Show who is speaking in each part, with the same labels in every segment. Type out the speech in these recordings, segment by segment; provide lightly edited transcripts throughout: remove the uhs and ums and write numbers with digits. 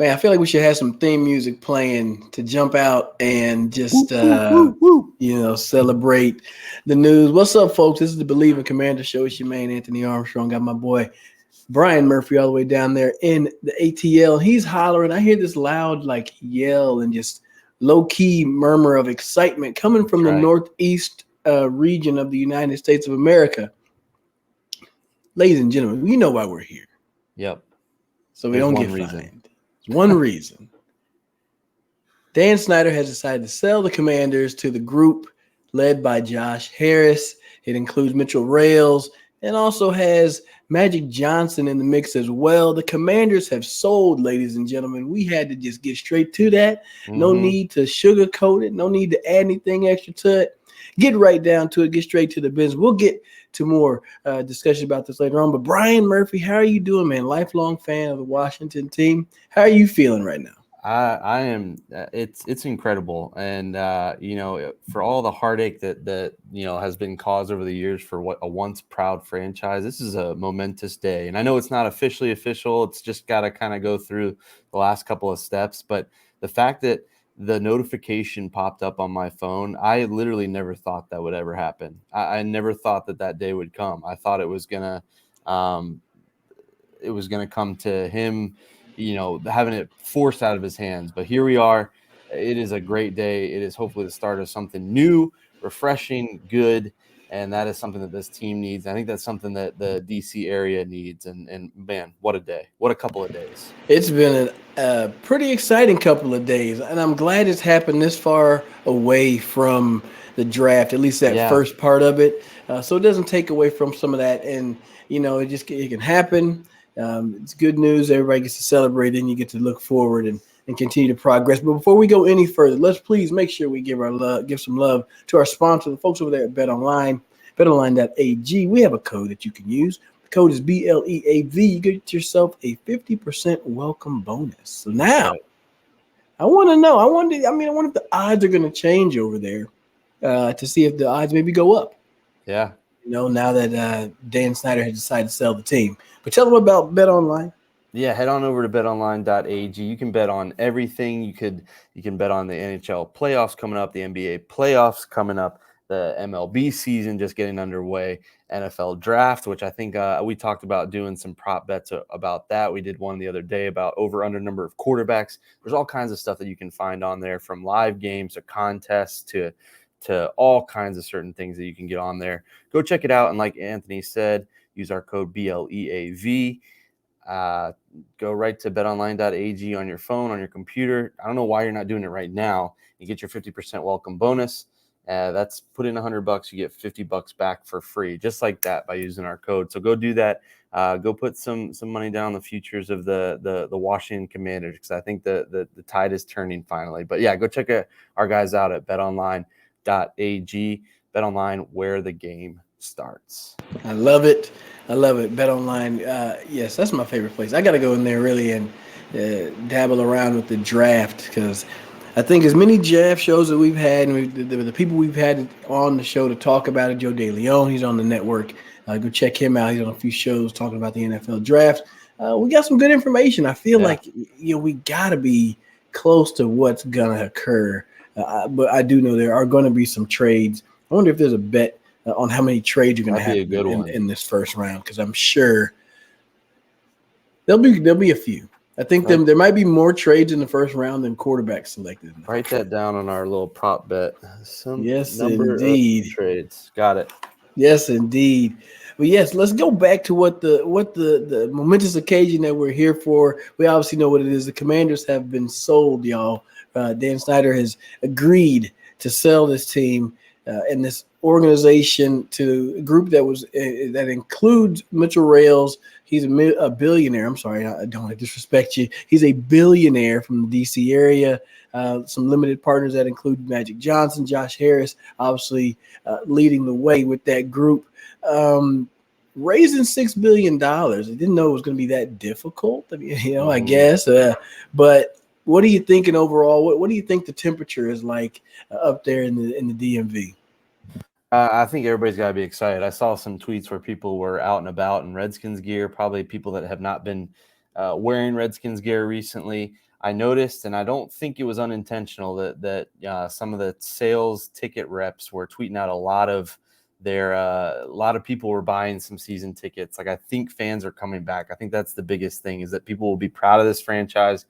Speaker 1: Man, I feel like we should have some theme music playing to jump out and just,
Speaker 2: Woo, woo, woo, woo.
Speaker 1: celebrate the news. What's up, folks? This is the Believe in Commander Show. It's your man, Anthony Armstrong. Got my boy Brian Murphy all the way down there in the ATL. He's hollering. I hear this loud, like, yell and just low key murmur of excitement coming
Speaker 2: That's
Speaker 1: from the
Speaker 2: right.
Speaker 1: northeast region of the United States of America. Ladies and gentlemen, we know why we're here,
Speaker 2: Yep.
Speaker 1: so we
Speaker 2: There's
Speaker 1: don't
Speaker 2: one
Speaker 1: get
Speaker 2: reason.
Speaker 1: fined. There's one reason. Dan Snyder has decided to sell the Commanders to the group led by Josh Harris. It includes Mitchell Rails and also has Magic Johnson in the mix as well. The Commanders have sold, ladies and gentlemen. We had to just get straight to that. No
Speaker 2: Mm-hmm.
Speaker 1: need to sugarcoat it. No need to add anything extra to it. Get right down to it. Get straight to the business. We'll get to more discussion about this later on. But Brian Murphy, how are you doing, man? Lifelong fan of the Washington team. How are you feeling right now?
Speaker 2: I am. It's incredible, and for all the heartache that has been caused over the years for what a once proud franchise, this is a momentous day. And I know it's not officially official; it's just got to kind of go through the last couple of steps. But the fact that the notification popped up on my phone, I literally never thought that would ever happen. I never thought that day would come. I thought um, it was gonna come to him having it forced out of his hands. But here we are. It is a great day. It is hopefully the start of something new, refreshing, good, and that is something that this team needs. I think that's something that the DC area needs. And man, what a day! What a couple of days!
Speaker 1: It's been a pretty exciting couple of days, and I'm glad it's happened this far away from the draft, at least that
Speaker 2: Yeah,
Speaker 1: first part of it. So it doesn't take away from some of that, and it can happen. It's good news. Everybody gets to celebrate, and you get to look forward and continue to progress. But before we go any further, let's please make sure we give some love to our sponsor, the folks over there at Bet Online, betonline.ag. We have a code that you can use. Code is BLEAV. You get yourself a 50% welcome bonus. So
Speaker 2: that's
Speaker 1: now
Speaker 2: right.
Speaker 1: I want to know. I wonder if the odds are going to change over there to see if the odds maybe go up.
Speaker 2: Yeah.
Speaker 1: Now that Dan Snyder has decided to sell the team. But tell them about Bet Online.
Speaker 2: Yeah, head on over to betonline.ag. You can bet on everything. You can bet on the NHL playoffs coming up, the NBA playoffs coming up, the MLB season just getting underway, NFL draft, which I think we talked about doing some prop bets about that. We did one the other day about over under number of quarterbacks. There's all kinds of stuff that you can find on there, from live games to contests to all kinds of certain things that you can get on there. Go check it out. And like Anthony said, use our code BLEAV. Go right to betonline.ag on your phone, on your computer. I don't know why you're not doing it right now. You get your 50% welcome bonus. That's put in $100, you get $50 back for free, just like that, by using our code. So go do that. Go put some money down on the futures of the Washington Commanders, because I think the tide is turning finally. But yeah, go check our guys out at betonline.ag. BetOnline, where the game starts.
Speaker 1: I love it. I love it. Bet Online. Yes, that's my favorite place. I got to go in there really and dabble around with the draft, because I think as many draft shows that we've had, and the people we've had on the show to talk about it, Joe DeLeon, he's on the network. Go check him out. He's on a few shows talking about the NFL draft. We got some good information. I feel
Speaker 2: Yeah.
Speaker 1: like we got to be close to what's gonna occur, but I do know there are going to be some trades. I wonder if there's a bet on how many trades are going to
Speaker 2: That'd be a
Speaker 1: happen
Speaker 2: good one.
Speaker 1: in this first round, because I'm sure there'll be a few. I think
Speaker 2: Right.
Speaker 1: there might be more trades in the first round than quarterbacks selected.
Speaker 2: Write that down on our little prop bet. Some
Speaker 1: Yes,
Speaker 2: number of
Speaker 1: indeed.
Speaker 2: trades. Got it.
Speaker 1: Yes, indeed. But yes, let's go back to what the momentous occasion that we're here for. We obviously know what it is. The Commanders have been sold, y'all. Dan Snyder has agreed to sell this team and this organization to a group that includes Mitchell Rails. He's a billionaire. I'm sorry, I don't want to disrespect you. He's a billionaire from the D.C. area. Some limited partners that include Magic Johnson, Josh Harris, obviously leading the way with that group. Raising $6 billion. I didn't know it was going to be that difficult. I mean, I guess. But what are you thinking overall? What do you think the temperature is like up there in the DMV?
Speaker 2: I think everybody's got to be excited. I saw some tweets where people were out and about in Redskins gear, probably people that have not been wearing Redskins gear recently, I noticed, and I don't think it was unintentional, that some of the sales ticket reps were tweeting out a lot of people were buying some season tickets. Like, I think fans are coming back. I think that's the biggest thing, is that people will be proud of this franchise.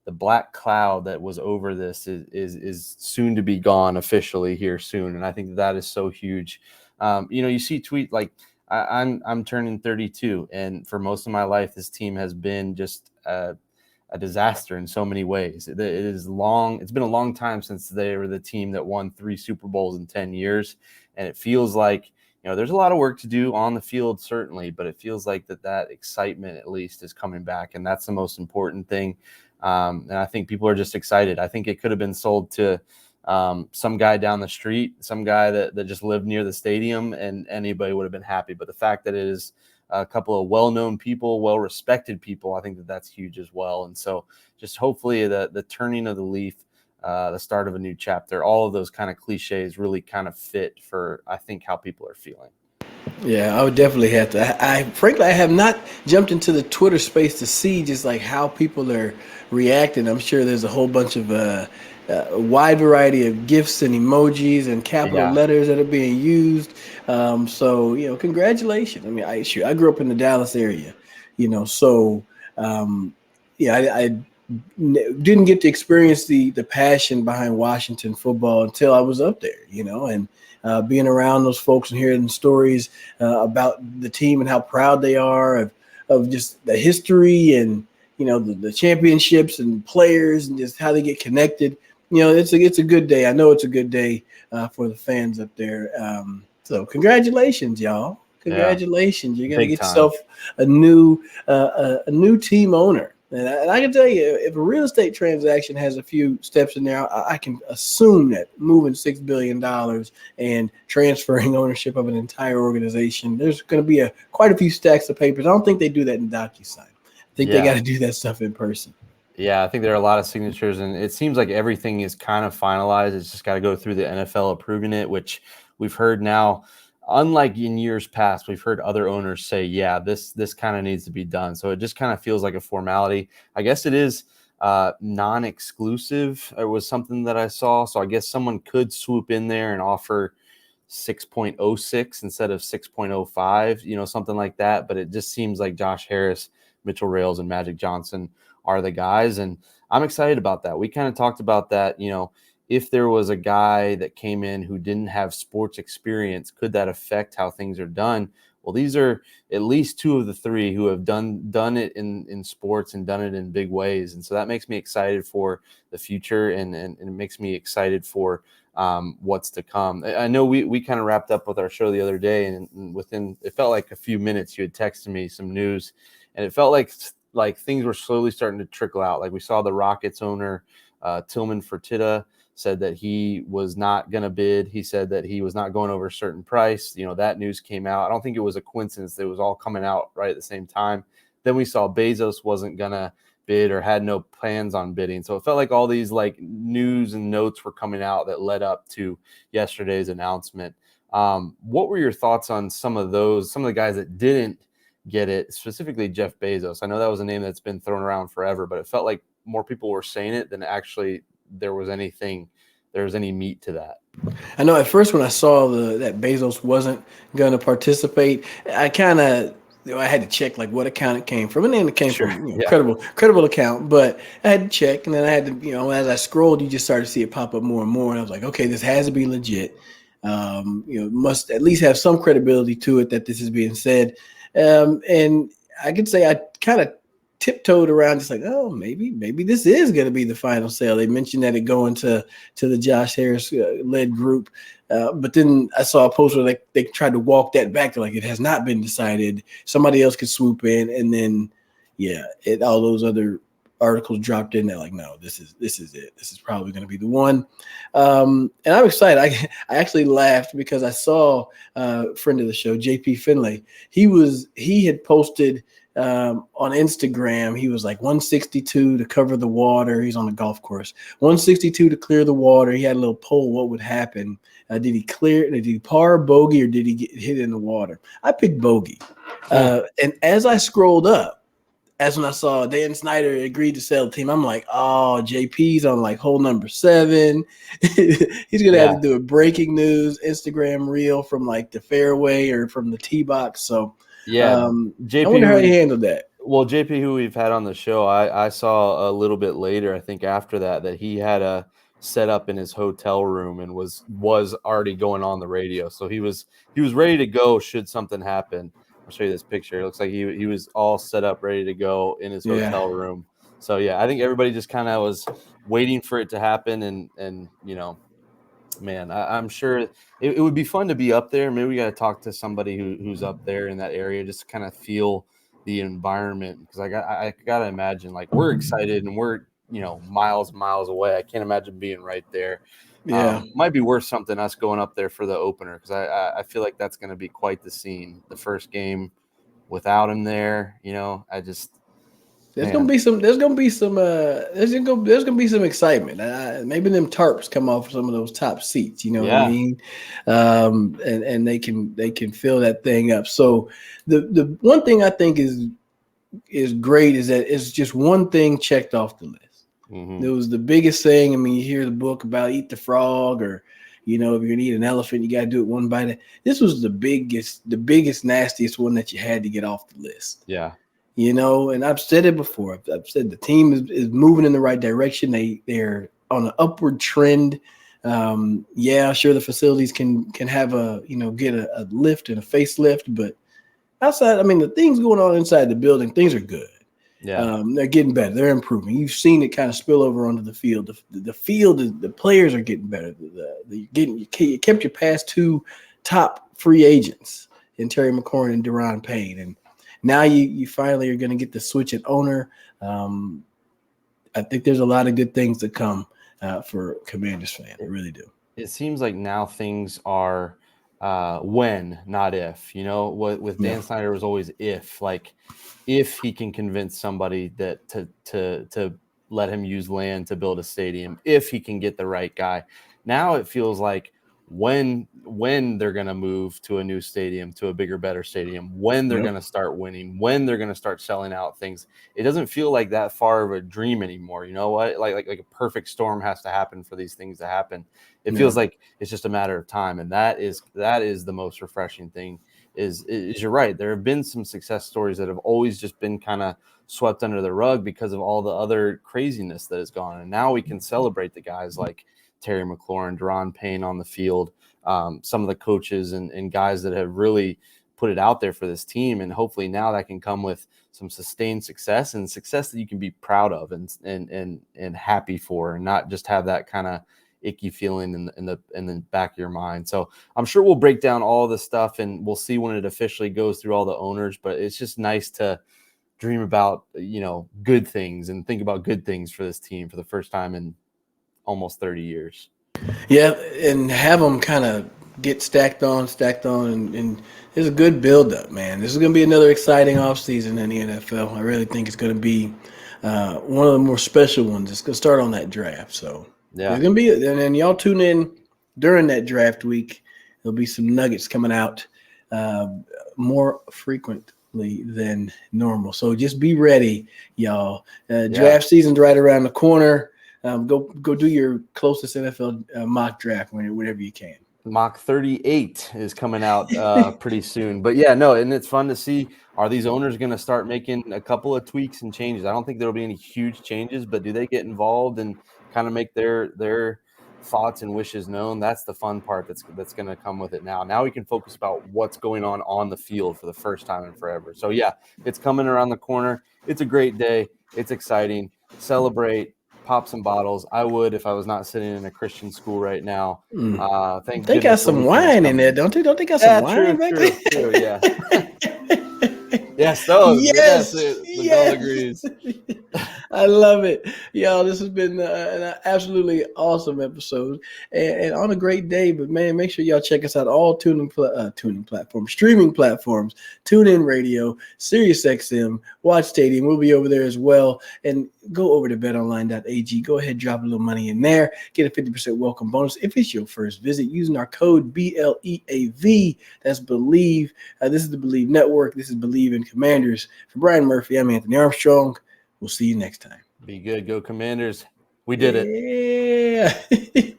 Speaker 2: The black cloud that was over this is soon to be gone officially here soon, and I think that is so huge. You see tweet like, I'm turning 32, and for most of my life, this team has been just a disaster in so many ways. It's been a long time since they were the team that won 3 Super Bowls in 10 years, and it feels like there's a lot of work to do on the field, certainly, but it feels like that excitement at least is coming back, and that's the most important thing. And I think people are just excited. I think it could have been sold to some guy down the street, some guy that just lived near the stadium, and anybody would have been happy. But the fact that it is a couple of well-known people, well-respected people, I think that's huge as well. And so just hopefully the turning of the leaf, the start of a new chapter, all of those kind of cliches really kind of fit for, I think, how people are feeling.
Speaker 1: Yeah, I would definitely have to. Frankly, I have not jumped into the Twitter space to see just like how people are reacting. I'm sure there's a whole bunch of a wide variety of gifs and emojis and capital
Speaker 2: Yeah.
Speaker 1: letters that are being used. So congratulations. I mean, I grew up in the Dallas area, so yeah, didn't get to experience the passion behind Washington football until I was up there, and being around those folks and hearing stories about the team and how proud they are of just the history and the championships and players and just how they get connected. It's a good day. I know it's a good day for the fans up there. So congratulations, y'all.
Speaker 2: Yeah.
Speaker 1: Congratulations. You're gonna
Speaker 2: Big
Speaker 1: get
Speaker 2: time.
Speaker 1: yourself a new team owner. And I can tell you, if a real estate transaction has a few steps in there, I can assume that moving $6 billion and transferring ownership of an entire organization, there's going to be quite a few stacks of papers. I don't think they do that in DocuSign. I think they got to do that stuff in person.
Speaker 2: Yeah, I think there are a lot of signatures, and it seems like everything is kind of finalized. It's just got to go through the NFL approving it, which we've heard now. Unlike in years past, we've heard other owners say, yeah, this kind of needs to be done. So it just kind of feels like a formality. I guess it is non-exclusive. It was something that I saw. So I guess someone could swoop in there and offer 6.06 instead of 6.05, something like that. But it just seems like Josh Harris, Mitchell Rales, and Magic Johnson are the guys. And I'm excited about that. We kind of talked about that, if there was a guy that came in who didn't have sports experience, could that affect how things are done? Well, these are at least 2 of the 3 who have done it in sports and done it in big ways. And so that makes me excited for the future, and it makes me excited for what's to come. I know we kind of wrapped up with our show the other day, and within, it felt like a few minutes, you had texted me some news, and it felt like things were slowly starting to trickle out. Like, we saw the Rockets owner, Tillman Fertitta, said that he was not going to bid. He said that he was not going over a certain price. That news came out. I don't think it was a coincidence that it was all coming out right at the same time. Then we saw Bezos wasn't going to bid or had no plans on bidding. So it felt like all these like news and notes were coming out that led up to yesterday's announcement. What were your thoughts on some of the guys that didn't get it, specifically Jeff Bezos? I know that was a name that's been thrown around forever, but it felt like more people were saying it than actually there was any meat to that.
Speaker 1: I know at first when I saw that Bezos wasn't going to participate, I kind of I had to check like what account it came from, and then it came from credible account. But I had to check, and then I had to as I scrolled, you just started to see it pop up more and more, and I was like, okay, this has to be legit. Must at least have some credibility to it that this is being said. And I could say I kind of tiptoed around, just like, oh, maybe this is going to be the final sale. They mentioned that it going to the Josh Harris led group, but then I saw a post where they tried to walk that back, like it has not been decided. Somebody else could swoop in, and then all those other articles dropped in. They're like, no, this is it. This is probably going to be the one. And I'm excited. I actually laughed because I saw a friend of the show, JP Finlay. He had posted on Instagram, he was like 162 to cover the water. He's on the golf course. 162 to clear the water. He had a little poll. What would happen? Did he clear? Did he par, bogey, or did he get hit in the water? I picked bogey. And as I scrolled up, that's when I saw Dan Snyder agreed to sell the team. I'm like, oh, JP's on like hole number 7. He's gonna have
Speaker 2: Yeah,
Speaker 1: to do a breaking news Instagram reel from like the fairway or from the tee box. So
Speaker 2: yeah.
Speaker 1: I
Speaker 2: JP,
Speaker 1: wonder
Speaker 2: who
Speaker 1: how he
Speaker 2: we
Speaker 1: handled that.
Speaker 2: Well, JP, who we've had on the show, I saw a little bit later, I think after that he had a set up in his hotel room and was already going on the radio. So he was ready to go should something happen. I'll show you this picture. It looks like he was all set up, ready to go in his
Speaker 1: Yeah,
Speaker 2: hotel room. So yeah, I think everybody just kind of was waiting for it to happen, and man, I'm sure it would be fun to be up there. Maybe we got to talk to somebody who's up there in that area just to kind of feel the environment, because I gotta imagine, like, we're excited and we're miles and miles away. I can't imagine being right there.
Speaker 1: yeah.
Speaker 2: Might be worth something us going up there for the opener, because I feel like that's going to be quite the scene. The first game without him there, I just
Speaker 1: There's gonna
Speaker 2: man,
Speaker 1: be some. There's gonna be some. There's gonna be some excitement. Maybe them tarps come off some of those top seats. You know what I
Speaker 2: yeah,
Speaker 1: mean? And they can fill that thing up. So the one thing I think is great is that it's just one thing checked off the list.
Speaker 2: hmm
Speaker 1: It was the biggest thing. I mean, you hear the book about eat the frog, or if you're gonna eat an elephant, you gotta do it one bite. This was the biggest, nastiest one that you had to get off the list.
Speaker 2: yeah,
Speaker 1: And I've said it before. I've said the team is moving in the right direction. They're on an upward trend. Yeah, sure, the facilities can have get a lift and a facelift, but outside, I mean, the things going on inside the building, things are good.
Speaker 2: yeah,
Speaker 1: They're getting better. They're improving. You've seen it kind of spill over onto the field. The field, the players are getting better. You kept your past 2 top free agents in Terry McLaurin and Deron Payne, and now you finally are going to get the switch at owner. I think there's a lot of good things to come for Commanders fans. I really do.
Speaker 2: it seems like now things are when, not if. What with
Speaker 1: Yeah.
Speaker 2: Dan Snyder was always if, like, if he can convince somebody that to let him use land to build a stadium, if he can get the right guy. Now it feels like when they're going to move to a new stadium, to a bigger, better stadium, when they're
Speaker 1: Yep.
Speaker 2: going to start winning, when they're going to start selling out things. It doesn't feel like that far of a dream anymore. You know what? Like a perfect storm has to happen for these things to happen. It
Speaker 1: Yeah.
Speaker 2: feels like it's just a matter of time, and that is the most refreshing thing. Is you're right. There have been some success stories that have always just been kind of swept under the rug because of all the other craziness that has gone, and now we can celebrate the guys like Terry McLaurin, Deron Payne on the field, some of the coaches and guys that have really put it out there for this team, and hopefully now that can come with some sustained success, and success that you can be proud of and happy for, and not just have that kind of icky feeling in the back of your mind. So I'm sure we'll break down all this stuff, and we'll see when it officially goes through all the owners. But it's just nice to dream about good things and think about good things for this team for the first time in almost 30 years.
Speaker 1: Yeah, and have them kind of get stacked on, and it's a good build up, man. This is going to be another exciting offseason in the NFL. I really think it's going to be one of the more special ones. It's going to start on that draft. So there's
Speaker 2: Yeah.
Speaker 1: going to be, and then y'all tune in during that draft week. There'll be some nuggets coming out uh, more frequently than normal. So just be ready, y'all. Draft season's right around the corner. Go do your closest NFL mock draft whenever you can.
Speaker 2: Mock 38 is coming out pretty soon. But yeah, no, and it's fun to see, are these owners going to start making a couple of tweaks and changes? I don't think there'll be any huge changes, but do they get involved and kind of make their thoughts and wishes known? That's the fun part that's going to come with it now. Now we can focus about what's going on the field for the first time in forever. So yeah, it's coming around the corner. It's a great day. It's exciting. Celebrate. Pop some bottles. I would if I was not sitting in a Christian school right now. Thank
Speaker 1: They got
Speaker 2: goodness the
Speaker 1: some
Speaker 2: weekend is
Speaker 1: wine in there,
Speaker 2: coming.
Speaker 1: don't they? Don't they got some
Speaker 2: Yeah,
Speaker 1: wine
Speaker 2: true,
Speaker 1: back
Speaker 2: true, true. Yeah.
Speaker 1: there?
Speaker 2: Yes, those. Yes,
Speaker 1: Yes,
Speaker 2: the girl
Speaker 1: yes.
Speaker 2: agrees.
Speaker 1: I love it. Y'all, this has been an absolutely awesome episode and on a great day. But, man, make sure y'all check us out all tuning platforms, streaming platforms, TuneIn Radio, SiriusXM, Watch Stadium. We'll be over there as well. And go over to betonline.ag. Go ahead, drop a little money in there. Get a 50% welcome bonus if it's your first visit using our code BLEAV. That's Believe. This is the Believe Network. This is Believe in Washington Commanders. For Brian Murphy, I'm Anthony Armstrong. We'll see you next time.
Speaker 2: Be good. Go Commanders. We did it.
Speaker 1: Yeah.